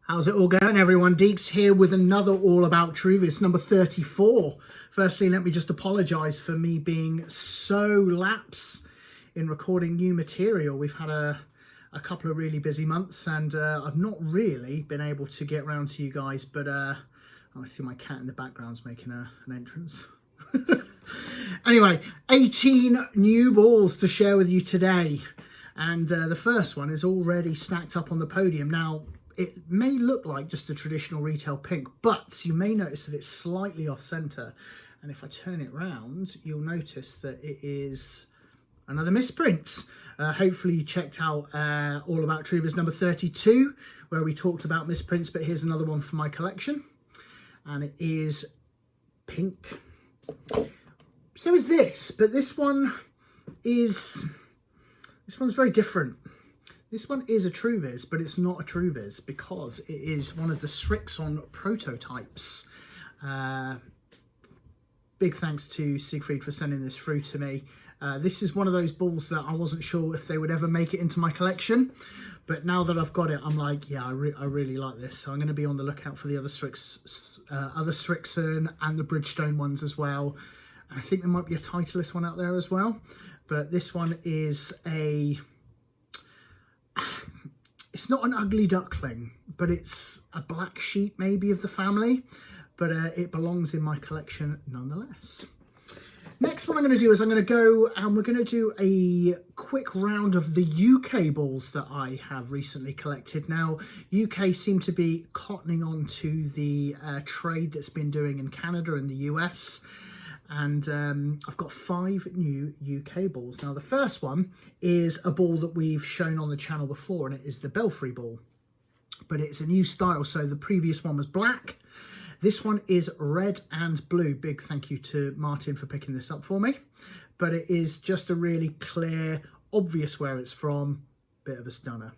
How's it all going, everyone? Deeks here with another All About Truvis, number 34. Firstly, let me just apologise for me being so lapse in recording new material. We've had a couple of really busy months and I've not really been able to get round to you guys, but I see my cat in the background's making an entrance. Anyway, 18 new balls to share with you today. And the first one is already stacked up on the podium. Now, it may look like just a traditional retail pink, but you may notice that it's slightly off center. And if I turn it round, you'll notice that it is another misprint. Hopefully you checked out All About Truvis number 32, where we talked about misprints, but here's another one from my collection. And it is pink. So is this, but this one's very different. This one is a Truvis, but it's not a Truvis because it is one of the Strix on prototypes. Big thanks to Siegfried for sending this through to me. This is one of those balls that I wasn't sure if they would ever make it into my collection, but now that I've got it, I'm like, yeah, I really like this. So I'm going to be on the lookout for the other Strixon and the Bridgestone ones as well. I think there might be a Titleist one out there as well, but this one is it's not an ugly duckling, but it's a black sheep maybe of the family, but it belongs in my collection nonetheless. Next, what I'm going to do is I'm going to go and we're going to do a quick round of the UK balls that I have recently collected. Now, UK seem to be cottoning on to the trade that's been doing in Canada and the US. And I've got 5 new UK balls. Now, the first one is a ball that we've shown on the channel before, and it is the Belfry ball. But it's a new style, so the previous one was black. This one is red and blue. Big thank you to Martin for picking this up for me. But it is just a really clear, obvious where it's from, bit of a stunner.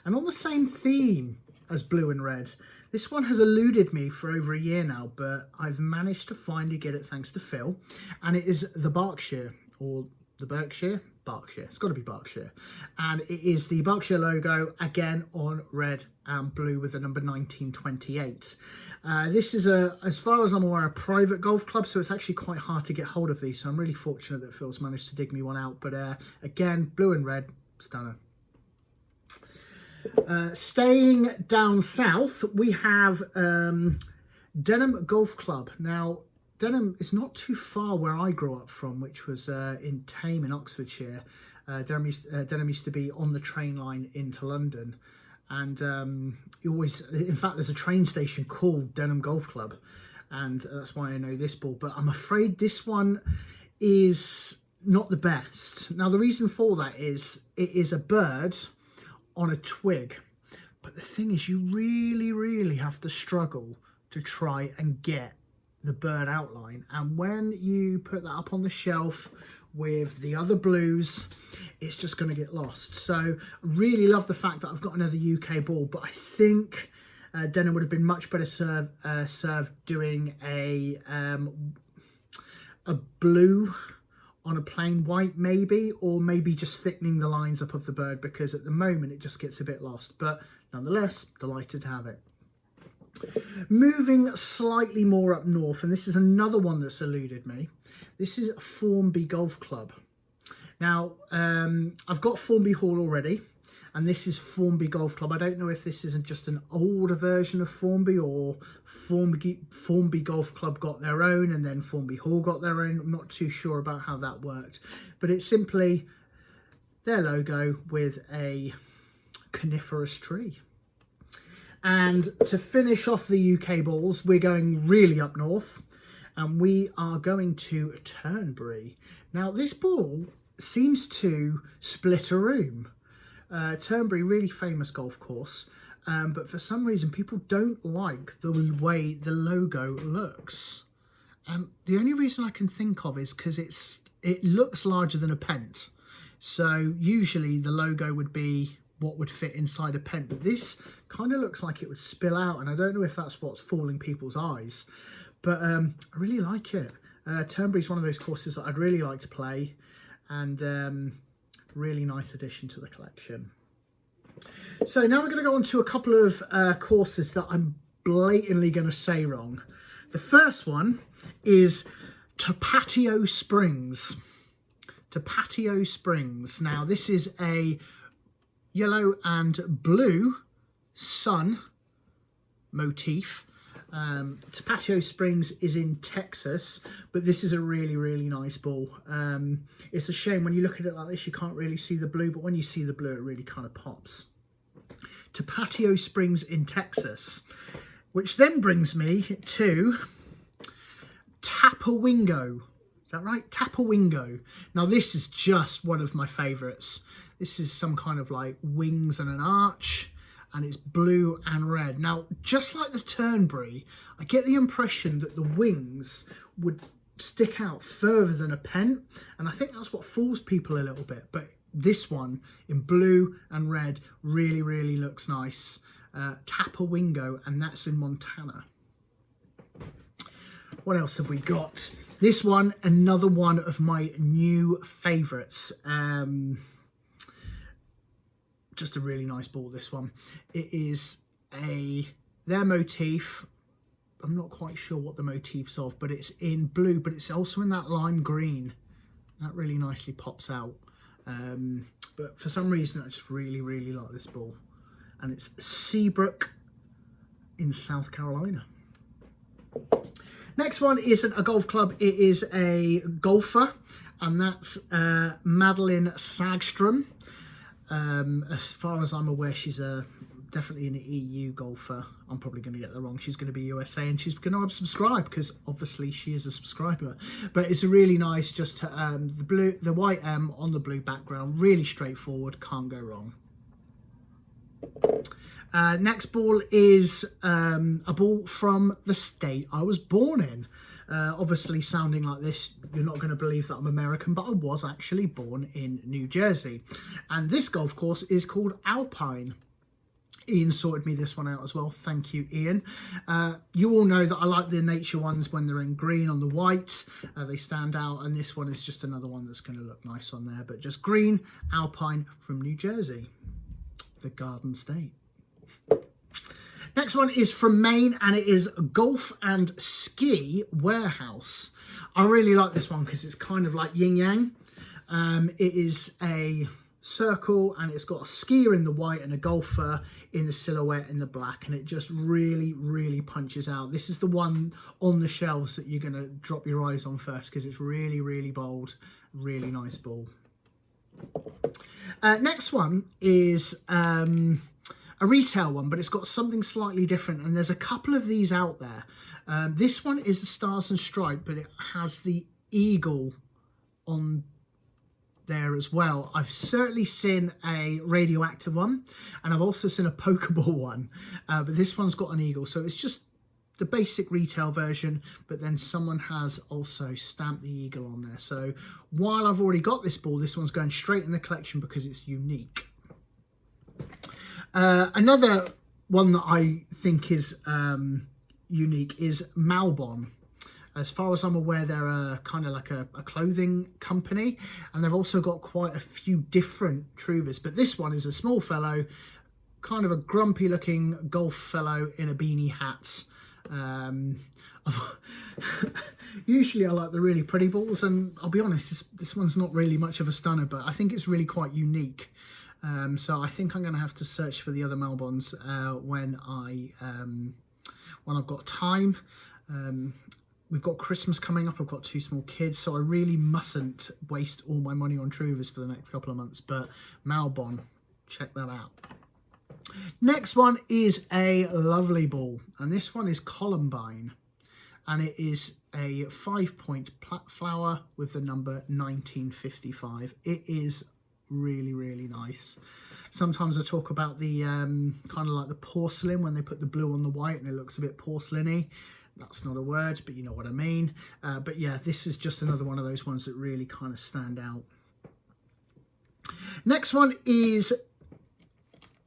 And on the same theme as blue and red, this one has eluded me for over a year now, but I've managed to finally get it thanks to Phil. And it is the Berkshire, or the Berkshire? Berkshire. It's got to be Berkshire. And it is the Berkshire logo, again on red and blue with the number 1928. This is, as far as I'm aware, a private golf club, so it's actually quite hard to get hold of these. So I'm really fortunate that Phil's managed to dig me one out. But again, blue and red, stunner. Staying down south, we have Denim Golf Club. Now, Denim is not too far where I grew up from, which was in Tame in Oxfordshire. Denim used to be on the train line into London. And in fact, there's a train station called Denim Golf Club. And that's why I know this ball. But I'm afraid this one is not the best. Now, the reason for that is it is a bird on a twig, but the thing is you really have to struggle to try and get the bird outline, and when you put that up on the shelf with the other blues, it's just going to get lost. So I really love the fact that I've got another UK ball, but I think Denim would have been much better served doing a blue on a plain white maybe, or maybe just thickening the lines up of the bird, because at the moment it just gets a bit lost. But nonetheless, delighted to have it. Moving slightly more up north, and this is another one that's eluded me. This is Formby Golf Club. Now, I've got Formby Hall already, and this is Formby Golf Club. I don't know if this isn't just an older version of Formby, or Formby Golf Club got their own and then Formby Hall got their own. I'm not too sure about how that worked, but it's simply their logo with a coniferous tree. And to finish off the UK balls, we're going really up north, and we are going to Turnberry. Now, this ball seems to split a room. Turnberry, really famous golf course, but for some reason people don't like the way the logo looks. And the only reason I can think of is because it looks larger than a pent. So usually the logo would be what would fit inside a pent, but this kind of looks like it would spill out, and I don't know if that's what's fooling people's eyes, but I really like it. Turnberry's one of those courses that I'd really like to play, and really nice addition to the collection. So now we're going to go on to a couple of courses that I'm blatantly going to say wrong. The first one is Patio Springs. Patio Springs. Now this is a yellow and blue sun motif. Patio Springs is in Texas, but this is a really, really nice ball. It's a shame when you look at it like this, you can't really see the blue, but when you see the blue, it really kind of pops. Patio Springs in Texas, which then brings me to Tapawingo. Is that right? Tapawingo. Now this is just one of my favourites. This is some kind of like wings and an arch, and it's blue and red. Now, just like the Turnberry, I get the impression that the wings would stick out further than a pent, and I think that's what fools people a little bit. But this one in blue and red really, really looks nice. Tapawingo, and that's in Montana. What else have we got? This one, another one of my new favourites. Just a really nice ball, this one. It is their motif. I'm not quite sure what the motif's of, but it's in blue, but it's also in that lime green. That really nicely pops out. But for some reason, I just really, really like this ball. And it's Seabrook in South Carolina. Next one isn't a golf club, it is a golfer, and that's Madelaine Sagstrom. As far as I'm aware, she's definitely an EU golfer. I'm probably going to get that wrong. She's going to be USA, and she's going to subscribe because obviously she is a subscriber. But it's a really nice, just the white M on the blue background, really straightforward, can't go wrong. Next ball is a ball from the state I was born in. Obviously sounding like this, you're not going to believe that I'm American, but I was actually born in New Jersey. And this golf course is called Alpine. Ian sorted me this one out as well. Thank you, Ian. You all know that I like the nature ones when they're in green on the white. They stand out, and this one is just another one that's going to look nice on there. But just green, Alpine from New Jersey, the Garden State. Next one is from Maine, and it is Golf and Ski Warehouse. I really like this one because it's kind of like yin yang. It is a circle, and it's got a skier in the white and a golfer in the silhouette in the black, and it just really, really punches out. This is the one on the shelves that you're going to drop your eyes on first because it's really, really bold. Really nice ball. Next one is a retail one, but it's got something slightly different, and there's a couple of these out there. This one is the Stars and Stripe, but it has the eagle on there as well. I've certainly seen a radioactive one, and I've also seen a Pokeball one, but this one's got an eagle, so it's just the basic retail version, but then someone has also stamped the eagle on there. So while I've already got this ball, this one's going straight in the collection because it's unique. Another one that I think is unique is Melbourne. As far as I'm aware, they're kind of like a clothing company, and they've also got quite a few different Truvis. But this one is a small fellow, kind of a grumpy looking golf fellow in a beanie hat. Usually I like the really pretty balls, and I'll be honest, this one's not really much of a stunner, but I think it's really quite unique. So I think I'm going to have to search for the other Melbournes when I've got time. We've got Christmas coming up. I've got 2 small kids, so I really mustn't waste all my money on Truvis for the next couple of months. But Melbourne, check that out. Next one is a lovely ball, and this one is Columbine, and it is a 5-point flower with the number 1955. It is really, really nice. Sometimes I talk about the kind of like the porcelain when they put the blue on the white and it looks a bit porcelainy. That's not a word, but you know what I mean. But yeah, this is just another one of those ones that really kind of stand out. Next one is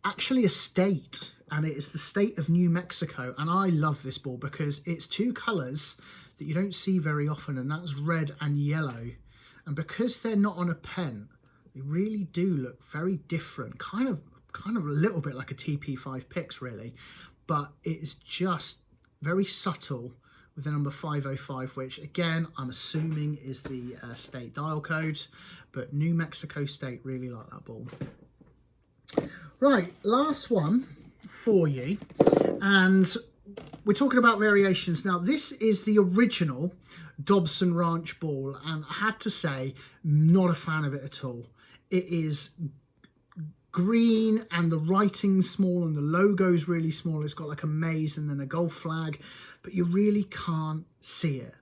actually a state, and it is the state of New Mexico. And I love this ball because it's 2 colours that you don't see very often, and that's red and yellow. And because they're not on a pen, they really do look very different, kind of kind of a little bit like a TP5 Pix really, but it's just very subtle with the number 505, which again, I'm assuming is the state dial code, but New Mexico State really like that ball. Right, last one for you, and we're talking about variations. Now, this is the original Dobson Ranch ball, and I had to say, not a fan of it at all. It is green and the writing's small and the logo's really small. It's got like a maze and then a golf flag, but you really can't see it.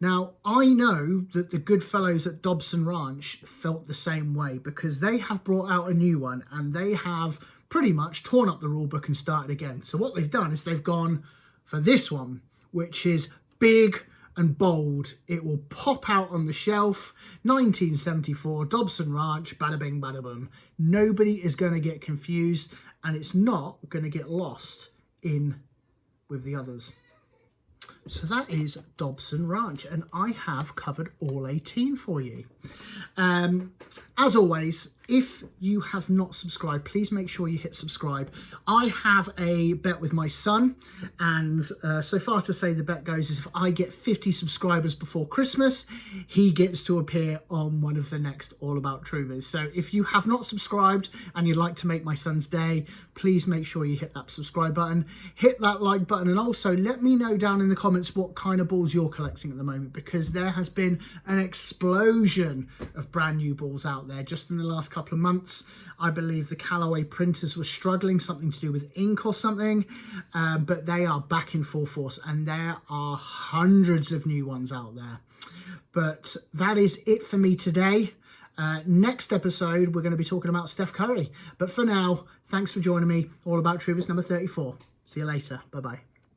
Now, I know that the good fellows at Dobson Ranch felt the same way, because they have brought out a new one and they have pretty much torn up the rule book and started again. So what they've done is they've gone for this one, which is big and bold. It will pop out on the shelf. 1974 Dobson Ranch, bada bing, bada boom. Nobody is going to get confused, and it's not going to get lost in with the others. So that is Dobson Ranch, and I have covered all 18 for you. As always, if you have not subscribed, please make sure you hit subscribe. I have a bet with my son, and so far to say the bet goes is if I get 50 subscribers before Christmas, he gets to appear on one of the next All About Truvis. So if you have not subscribed and you'd like to make my son's day, please make sure you hit that subscribe button, hit that like button, and also let me know down in the comments what kind of balls you're collecting at the moment, because there has been an explosion of brand new balls out there just in the last couple of months. I believe the Callaway printers were struggling, something to do with ink or something, but they are back in full force, and there are hundreds of new ones out there. But that is it for me today. Next episode, we're going to be talking about Steph Curry. But for now, thanks for joining me. All About Truvis number 34. See you later. Bye-bye.